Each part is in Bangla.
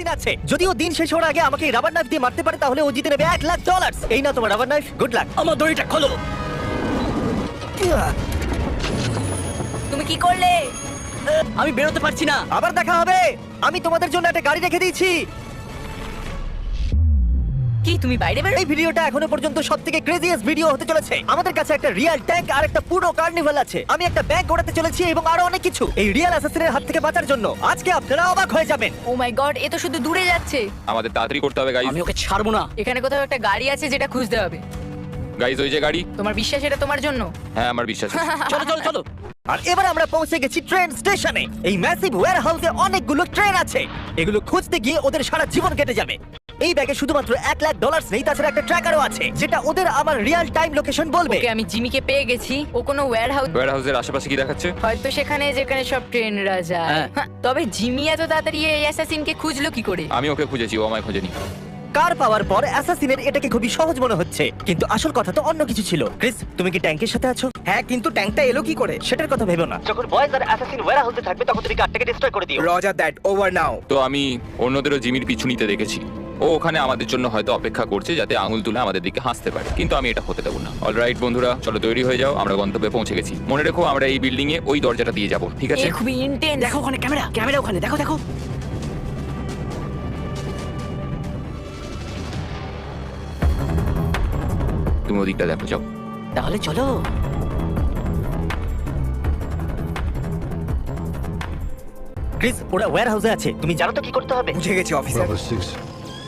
অ্যাসাসিন আছে। যদিও দিন শেষ হওয়ার আগে আমাকে রাবার নাইফ দিয়ে মারতে পারে তাহলে ও জিতে নেবে $1,00,000। এই না তোমার রাবার নাইফ, গুড লাক। আমার দড়িটা খোলো। তুমি কি করলে? আমি বেরোতে পারছি না। আবার দেখা হবে। আমি তোমাদের জন্য একটা গাড়ি রেখে দিয়েছি। কি তুমি বাইরে বেরো? এই ভিডিওটা এখনো পর্যন্ত সবথেকে ক্রেজিয়েস্ট ভিডিও হতে চলেছে। আমাদের কাছে একটা রিয়েল ট্যাঙ্ক আর একটা পুরো কার্নিভাল আছে। আমি একটা ব্যাংক গড়াতে চলেছি এবং আরো অনেক কিছু। এই রিয়েল অ্যাসাসিনের হাত থেকে বাঁচার জন্য আজকে আপনারা অবাক হয়ে যাবেন। ও মাই গড, এ তো শুধু দূরে যাচ্ছে। আমাদের তাড়াতাড়ি করতে হবে গাইজ। আমি ওকে ছাড়বো না। এখানে কোথাও একটা গাড়ি আছে যেটা খুঁজতে হবে। গাইজ ওই যে গাড়ি। তোমার বিশ্বাস এটা তোমার জন্য? হ্যাঁ আমার বিশ্বাস আছে। চলো চলো চলো। আর এবার আমরা পৌঁছে গেছি ট্রেন স্টেশনে। এই ম্যাসিভ ওয়্যারহাউসে অনেকগুলো ট্রেন আছে। এগুলো খুঁজতে গিয়ে ওদের সারা জীবন কেটে যাবে। এই ব্যাগে শুধুমাত্র $1,00,000 নেই, তাছাড়া একটা ট্র্যাকারও আছে যেটা ওদের আমার রিয়েল টাইম লোকেশন বলবে। ওকে, আমি জিমিকে পেয়ে গেছি। ও কোনো ওয়্যারহাউস, ওয়্যার হাউসের আশেপাশে কি দেখাচ্ছে? হয়তো সেখানে যেখানে সব ট্রেনরা যায়। হ্যাঁ। হ্যাঁ, তবে জিমি এত তাড়াতাড়ি এই অ্যাসাসিনকে খুঁজলো কি করে? আমি ওকে খুঁজেছি, ও আমায় খোঁজেনি। কার পাওয়ার পর অ্যাসাসিনের এটাকে খুবই সহজ মনে হচ্ছে, কিন্তু আসল কথা তো অন্য কিছু ছিল। ক্রিস, তুমি কি ট্যাঙ্কের সাথে আছো? হ্যাঁ, কিন্তু ট্যাঙ্কটা এলো কি করে? সেটার কথা ভেবো না। যখন বয়েজ আর অ্যাসাসিন ওয়্যারহাউসে থাকবে তখন তুমি কারটাকে ডিস্ট্রয় করে দিও। রজার দ্যাট, ওভার নাও। তো আমি অন্যদেরও জিমির পিছু নিতে দেখেছি। ও ওখানে আমাদের জন্য হয়তো অপেক্ষা করছে যাতে আঙুল তুলে আমাদের দিকে হাসতে পারে, কিন্তু আমি এটা হতে দেবো না। অলরাইট বন্ধুরা, চলো তৈরি হয়ে যাও, আমরা গন্তব্যে পৌঁছে গেছি। মনে রেখো আমরা এই বিল্ডিং এ ওই দরজাটা দিয়ে যাব, ঠিক আছে? এ খুবই ইন্টেন্স। দেখো ওখানে ক্যামেরা, ক্যামেরা ওখানে, দেখো দেখো। তুমি ওদিকটা দেখো, যাও। তাহলে চলো। ক্রিস, ওরা ওয়্যারহাউসে আছে। তুমি জানো তো কি করতে হবে? বুঝে গেছি অফিসার। Bravo 6,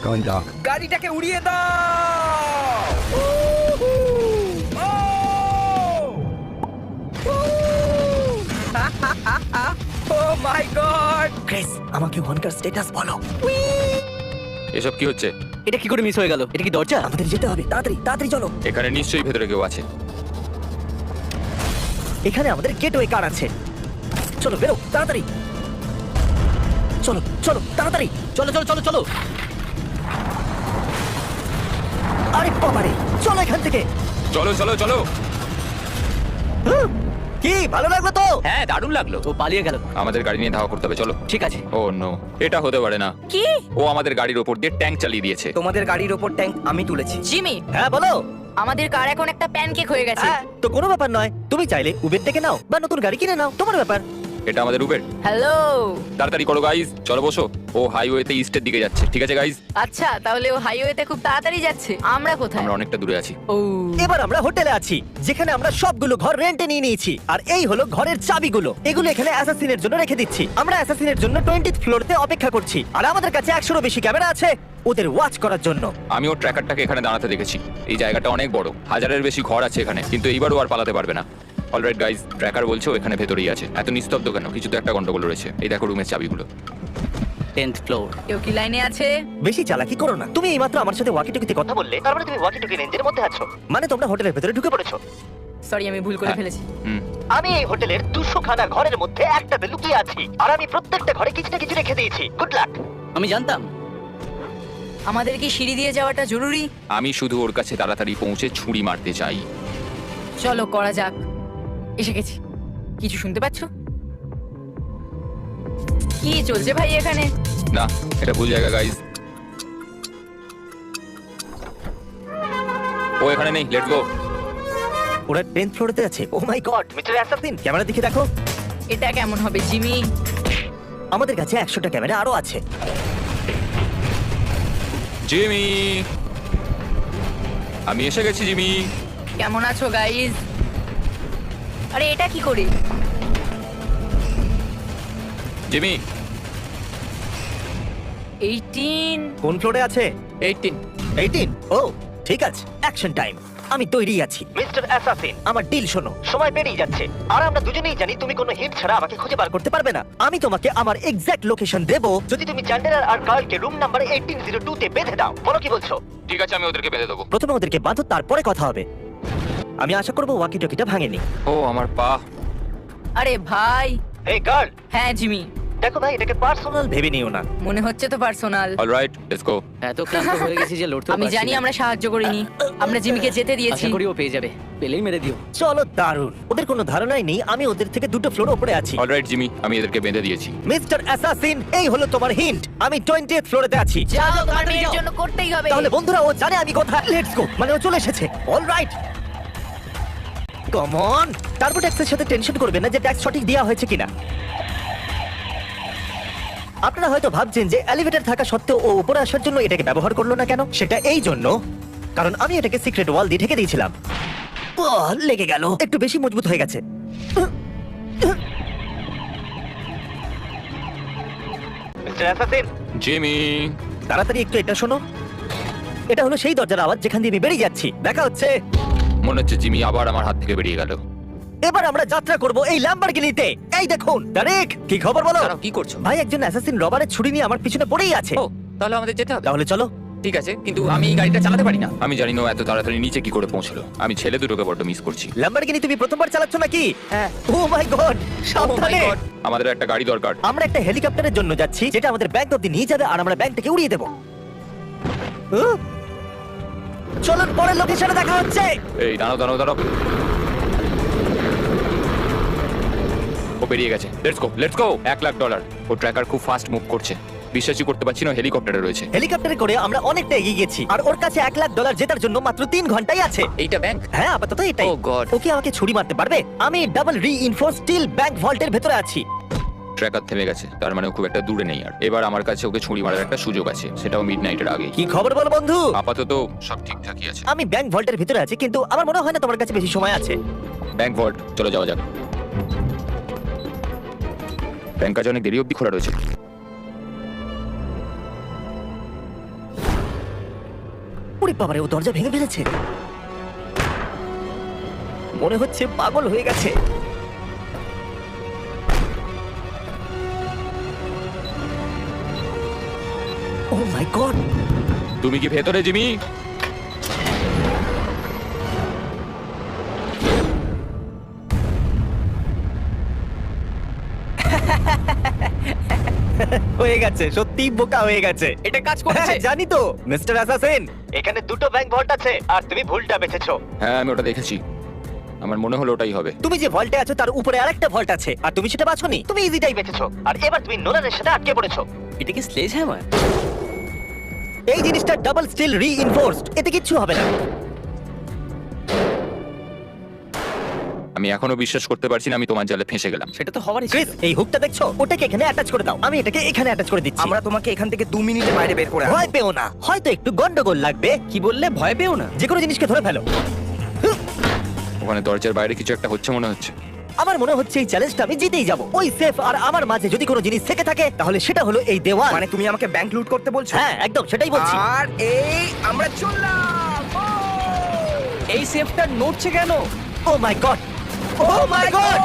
going dark. গাড়িটাকে উড়িয়ে দাও। ও মাই গড! ক্রিস, আমাকে ওখানকার স্ট্যাটাস বলো। এসব কি হচ্ছে? এটা কি করে মিস হয়ে গেল? এটা কি দরজা? আমাদের যেতে হবে, তাড়াতাড়ি তাড়াতাড়ি চলো। এখানে নিশ্চয়ই ভেতরে কেউ আছে। এখানে আমাদের গেটওয়ে কার আছে। চলো বেরো তাড়াতাড়ি। চলো চলো তাড়াতাড়ি। চলো চলো চলো চলো। আরে বাবারে, চলো এখান থেকে। চলো চলো চলো। হুম, কি ভালো লাগলো তো? হ্যাঁ দারুণ লাগলো। ও পালিয়ে গেল। আমাদের গাড়ি নিয়ে ধাওয়া করতে হবে, চলো। ঠিক আছে। ও নো, এটা হতে পারে না। কি? ও আমাদের গাড়ির ওপর দিয়ে ট্যাঙ্ক চালিয়ে দিয়েছে। তোমাদের গাড়ির ওপর ট্যাঙ্ক আমি তুলেছি। জিমি, হ্যাঁ বলো। আমাদের কার এখন একটা প্যানকেক হয়ে গেছে। হ্যাঁ, তো কোনো ব্যাপার নয়। তুমি চাইলে উবের ডেকে নাও বা নতুন গাড়ি কিনে নাও, তোমার ব্যাপার। এটা আমাদের উবের। হ্যালো। তাড়াতাড়ি করো গাইজ, চলো বসো। ও হাইওয়েতে ইস্টের দিকে যাচ্ছে, ঠিক আছে গাইজ? আচ্ছা, তাহলে ও হাইওয়েতে খুব তাড়াতাড়ি যাচ্ছে। আমরা কোথায়? আমরা অনেকটা দূরে আছি। ও, এবার আমরা হোটেলে আছি, যেখানে আমরা সবগুলো ঘর রেন্টে নিয়ে নিয়েছি। আর এই হলো ঘরের চাবিগুলো। এগুলো এখানে অ্যাসাসিনের জন্য রেখে দিচ্ছি। আমরা অ্যাসাসিনের জন্য 20th ফ্লোরতে অপেক্ষা করছি। আর আমাদের কাছে 100-রও বেশি ক্যামেরা আছে ওদের ওয়াচ করার জন্য। আমি ওর ট্র্যাকারটাকে এখানে দাঁড়াতে দেখেছি। এই জায়গাটা অনেক বড়, 1000-এর বেশি ঘর আছে এখানে, কিন্তু এইবারও আর পালাতে পারবে না। অলরাইট গাইজ, ট্র্যাকার বলছে ও এখানে ভেতরেই আছে। এত নিস্তব্ধ কেন? কিছু তো একটা গন্ডগোল রয়েছে। এই দেখো রুমের চাবিগুলো। 10th floor. কেউ কি লাইনে আছে? বেশি চালাকি করো না। তুমি এইমাত্র আমার সাথে ওয়াকিটকিতে কথা বললে, তার মানে তুমি ওয়াকিটকি রেঞ্জের মধ্যে আছো। মানে তোমরা হোটেলের ভেতরে ঢুকে পড়েছো। সরি, আমি ভুল করে হ্যাঁ। ফেলেছি। হুম। আমি এই হোটেলের 200খানা ঘরের মধ্যে একটাতে লুকিয়ে আছি। আর আমি প্রত্যেকটা ঘরে কিছু না কিছু রেখে দিয়েছি। Good luck. আমি জানতাম। আমাদের কি সিঁড়ি দিয়ে যাওয়াটা জরুরি? আমি শুধু ওর কাছে তাড়াতাড়ি পৌঁছে ছুরি মারতে চাই। চলো করা যাক। এসে গেছি। কিছু শুনতে পাচ্ছ? কি চলছে ভাই এখানে? না, এটা ভুল জায়গা গাইজ। ও এখানে নেই, লেটস গো। ওরা 10th ফ্লোরেতে আছে। ও মাই গড, মিস্টার অ্যাসাসিন, ক্যামেরা দেখে দেখো। এটা কেমন হবে জিমি? আমাদের কাছে 100টা ক্যামেরা আরো আছে। জিমি, আমি এসে গেছি জিমি। কেমন আছো গাইজ? আরে এটা কি করে? জিমি। 18। কোন ফ্লোরে আছে? 18। 18? ও ঠিক আছে, অ্যাকশন টাইম। আমি তৈরি আছি। মিস্টার অ্যাসাসিন, আমার ডিল শোনো। সময় পেরিয়ে যাচ্ছে আর আমরা দুজনেই জানি তুমি কোনো হিট ছাড়া আমাকে খুঁজে বার করতে পারবে না। আমি তোমাকে আমার এক্সাক্ট লোকেশন দেব যদি তুমি চ্যান্ডেলার আর কার্লকে রুম নাম্বার 1802 তে বেঁধে দাও। বলো কি বলছো? ঠিক আছে, আমি ওদেরকে বেঁধে দেবো। প্রথমে ওদেরকে বাঁধো, তারপরে কথা হবে। আমি আশা করবো ওয়াকি টকিটা ভাঙেনি। ও আমার পা। আরে ভাই। এই গার্ল, হ্যাঁ জিমি, দেখো ভাই, এটাকে পার্সোনাল ভেবে নিও না। মনে হচ্ছে তো পার্সোনাল। Alright, let's go. এত ক্লান্ত হয়ে গেছি যে লড়তে আমি জানি আমরা সাহায্য করিনি, আমরা জিমিকে যেতে দিয়েছি। আশা করি ও পেয়ে যাবে, পেলেই মেরে দিও। চলো দারুণ। ওদের কোনো ধারণাই নেই আমি ওদের থেকে 2টো ফ্লোর উপরে আছি। অলরাইট জিমি, আমি এদেরকে বেঁধে দিয়েছি। মিস্টার অ্যাসাসিন, এই হলো তোমার হিন্ট। আমি 20th ফ্লোরেতে আছি। যাও, তোমার মেয়ের জন্য করতেই হবে। তাহলে বন্ধুরা ও জানে আমি কোথায়। Let's go. মানে ও চলে এসেছে। Alright, come on. টার্বো ট্যাক্সের সাথে টেনশন করবেন না যে ট্যাক্স সঠিক দেওয়া হয়েছে কিনা। আপনারা হয়তো ভাবছেন যে এলিভেটর থাকা সত্ত্বেও ও উপরে আসার জন্য এটাকে ব্যবহার করলো না কেন। সেটা এই জন্য কারণ আমি এটাকে সিক্রেট ওয়াল দিয়ে ঢেকে দিয়েছিলাম। লেগে গেল, একটু বেশি মজবুত হয়ে গেছে। মিস্টার অ্যাসাসিন, জিমি, তাড়াতাড়ি একটু এটা শোনো। এটা হলো সেই দরজার আওয়াজ যেখান দিয়ে আমি বেরিয়ে যাচ্ছি। দেখা হচ্ছে। মনে হচ্ছে জিমি আবার আমার হাত থেকে বেরিয়ে গেল। এবার আমরা যাত্রা করব এই ল্যাম্বরগিনিতে। এই দেখুন তারিক, কি খবর বলো? দাঁড়াও, কি করছো? ভাই, একজন অ্যাসাসিন রবারের ছুরি নিয়ে আমার পিছনে পড়েই আছে। ও তাহলে আমাদের যেতে হবে। তাহলে চলো। ঠিক আছে, কিন্তু আমি এই গাড়িটা চালাতে পারি না। আমি জানি না ও এত তাড়াতাড়ি নিচে কি করে পৌঁছলো। আমি ছেলে দুটোকে বড্ড মিস করছি। ল্যাম্বরগিনি তুমি প্রথমবার চালাচ্ছ নাকি? হ্যাঁ। ও মাই গড, সাবধানে। God! আমাদের একটা গাড়ি দরকার। আমরা একটা হেলিকপ্টারের জন্য যাচ্ছি যেটা আমাদের ব্যাংক অব্দি নিয়ে যাবে আর আমরা ব্যাংক থেকে উড়িয়ে দেবো। চলুন, পরের লোকেশনে দেখা হচ্ছে। এই দাঁড়াও দাঁড়াও দাঁড়াও। ও বেরিয়ে গেছে। Let's go, let's go. $1,00,000। ও ট্র্যাকার খুব ফাস্ট মুভ করছে। বিশ্বাসই করতে পারছি না ও হেলিকপ্টারে রয়েছে। হেলিকপ্টারে করে আমরা অনেকটা এগিয়ে গেছি আর ওর কাছে $1,00,000 জেতার জন্য মাত্র 3 ঘন্টাই আছে। এইটা ব্যাংক? হ্যাঁ, আপাতত এটাই। Oh God! ওকে আমাকে ছুরি মারতে পারবে? আমি ডাবল রিইনফোর্স স্টিল ব্যাংক ভল্টের ভেতরে আছি। ট্র্যাকার থেমে গেছে, তার মানে ও খুব একটা দূরে নেই আর। এবার আমার কাছে ওকে ছুরি মারার একটা সুযোগ আছে, সেটাও মিডনাইটের আগে। কি খবর বলো বন্ধু? আপাতত সব ঠিকঠাকই আছে। আমি ব্যাংক ভল্টের ভিতরে আছি, কিন্তু আমার মনে হয় না তোমার কাছে বেশি সময় আছে। ব্যাংক ভল্ট, চলো যাওয়া যাক। ব্যাংক কাজ অনেক দেরি অবধি খোলা রয়েছে। ওরে বাবারে, ও দরজা ভেঙে ফেলেছে। মনে হচ্ছে পাগল হয়ে গেছে। ও মাই গড! তুমি কি ভেতরে জিমি? হয়ে গেছে, সত্যি বোকা হয়ে গেছে। এটা কাজ করেছে? হ্যাঁ, জানি তো মিস্টার অ্যাসাসিন। এখানে 2টো ব্যাংক ভল্ট আছে আর তুমি ভুলটা বেঁচেছো। হ্যাঁ, আমি ওটা দেখেছি। আমার মনে হলো ওটাই হবে। তুমি যে ভল্টে আছো তার উপরে আরেকটা ভল্ট আছে আর তুমি সেটা বাছোনি। তুমি ইজিটাই বেঁচেছো আর এবার তুমি নোলানের সাথে আটকে পড়েছো। এটা কি স্লেজ হ্যামার? এই জিনিসটা ডাবল স্টিল রিইনফোর্সড, এতে কিচ্ছু হবে না। আমি এখনো বিশ্বাস করতে পারছি না আমি তোমার জালে ফেঁসে গেলাম। সেটা তো হওয়ারই ছিল। ক্রিস, এই হুকটা দেখছো? ওটাকে এখানে অ্যাটাচ করে দাও। আমি এটাকে এখানে অ্যাটাচ করে দিচ্ছি। আমরা তোমাকে এখান থেকে 2 মিনিটে বাইরে বের করে আনবো। ভয় পেও না, হয়তো একটু গন্ডগোল লাগবে। কি বললে? ভয় পেও না? যে কোনো জিনিসকে ধরে ফেলো। ওখানে দরজার বাইরে কিছু একটা হচ্ছে মনে হচ্ছে। আমার মনে হচ্ছে এই চ্যালেঞ্জটা আমি জিতেই যাব। ওই সেফ আর আমার মাঝে যদি কোনো জিনিস থেকে থাকে তাহলে সেটা হলো এই দেওয়াল। মানে তুমি আমাকে ব্যাংক লুট করতে বলছো? হ্যাঁ, একদম সেটাই বলছি। আর এই আমরা চললাম। এই সেফটা নড়ছে কেন? ও মাই গড, ও মাই গড!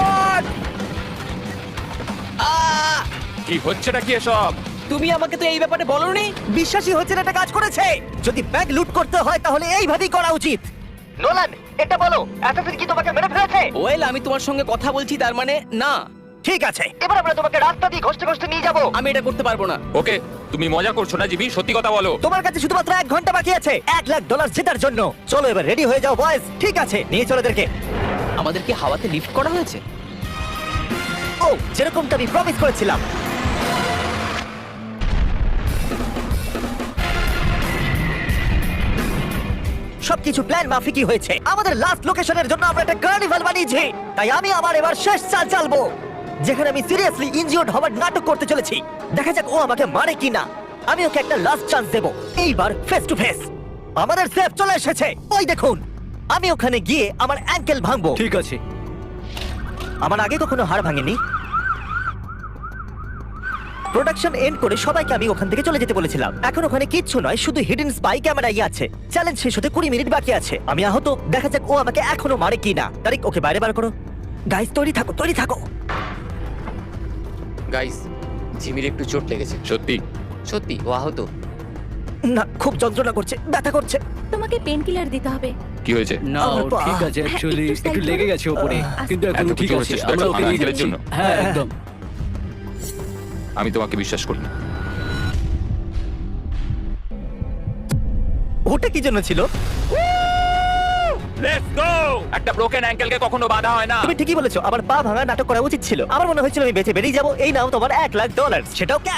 কি হচ্ছেটা কি এসব? তুমি আমাকে তো এই ব্যাপারে বলনি। বিশ্বাসই হচ্ছে না এটা কাজ করেছে। যদি ব্যাংক লুট করতে হয় তাহলে এইভাবেই করা উচিত। নোলান, এটা বলো, অ্যাসাসিন কি তোমাকে মেরে ফেলেছে? ওয়েল, আমি তোমার সঙ্গে কথা বলছি, তার মানে না। ঠিক আছে, এবার আমরা তোমাকে রাস্তা দিয়ে ঘষতে ঘষতে নিয়ে যাব। আমি এটা করতে পারবো না। ওকে, তুমি মজা করছো না জিমি? সত্যি কথা বলো। তোমার কাছে শুধুমাত্র 1 ঘন্টা বাকি আছে $1,00,000 জেতার জন্য। চলো এবার রেডি হয়ে যাও বয়েজ। ঠিক আছে, নিয়ে চলো এদেরকে। আমাদের কি হাওয়াতে লিফট করা হয়েছে? ও, যেরকমটা আমি প্রমিস করেছিলাম। সবকিছু প্ল্যান মাফিকই হয়েছে। আমাদের লাস্ট লোকেশনের জন্য আমরা একটা কার্নিভাল বানিয়েছি। তাই আমি আবার এবার শেষ চাল চালবো, যেখানে আমি সিরিয়াসলি ইনজিওর্ড হওয়ার নাটক করতে চলেছি। দেখা যাক ও আমাকে মারে কিনা। আমি ওকে একটা লাস্ট চান্স দেবো, এইবার ফেস টু ফেস। আমাদের সেফ চলে এসেছে, ওই দেখুন। আমি ওখানে গিয়ে আমার অ্যাঙ্কেল ভাঙবো। ঠিক আছে। আমার আগে কখনো হাড় ভাঙেনি। প্রোডাকশন এন্ড করে সবাইকে আমি ওখান থেকে চলে যেতে বলেছিলাম। এখন ওখানে কিচ্ছু নয়, শুধু হিডেন স্পাই ক্যামেরাই আছে। চ্যালেঞ্জ শেষ হতে 20 মিনিট বাকি আছে। আমি আহত, দেখা যাক ও আমাকে এখনো মারে কিনা। তারিক, ওকে বাইরে বার করো। গাইস, তৈরি থাকো, তৈরি থাকো। গাইস, জিমির একটু চোট লেগেছে। সত্যি? সত্যি ও আহত। না, খুব যন্ত্রণা করছে, ব্যথা করছে। তোমাকে পেন কিলার দিতে হবে। কি হয়েছে? না, ও ঠিক আছে, অ্যাকচুয়ালি একটু একটু side লেগে করো। গেছে ওপরে, কিন্তু এখন এত ঠিক কিছু আছে। হচ্ছে আমরা সেটা ওকে নিয়ে আঙ্কেলের যাচ্ছি। জন্য? হ্যাঁ, একদম। আমি তোমাকে বিশ্বাস করি না। ওটা কি জন্য ছিল? Let's go! একটা ব্রোকেন অ্যাঙ্কেলকে কখনো বাধা হয় না। তুমি ঠিকই বলেছো, আমার পা ভাঙা নাটক করা উচিত ছিল। আমার মনে হয়েছিল আমি বেঁচে বেরিয়ে যাবো। এই নাও তোমার $1,00,000, সেটাও cash।